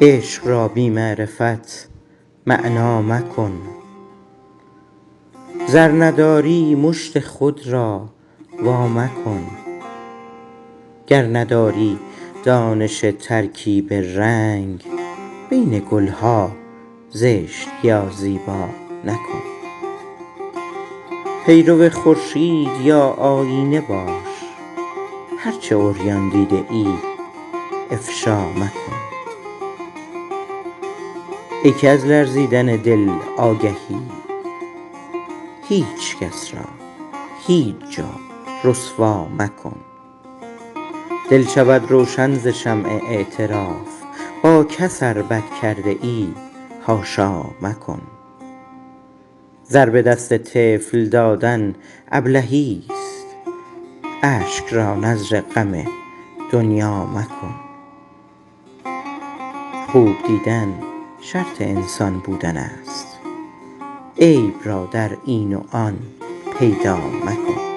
عشق را بی معرفت معنا مکن. زر نداری مشت خود را وا مکن. گر نداری دانش ترکیب رنگ، بین گلها زشت یا زیبا مکن. پیرو خورشید یا آیینه باش، هرچه عریان دیده ای افشا مکن. ای که از لرزیدن دل آگهی، هیچ کس را هیچ جا رسوا مکن. دل شود روشن ز شمع اعتراف، با کس ار بد کرده ای حاشا مکن. زر به دست طفل دادن ابلهی است، اشک را نذر غم دنیا مکن. خوب دیدن شرط انسان بودن است، عیب را در این و آن پیدا مکن.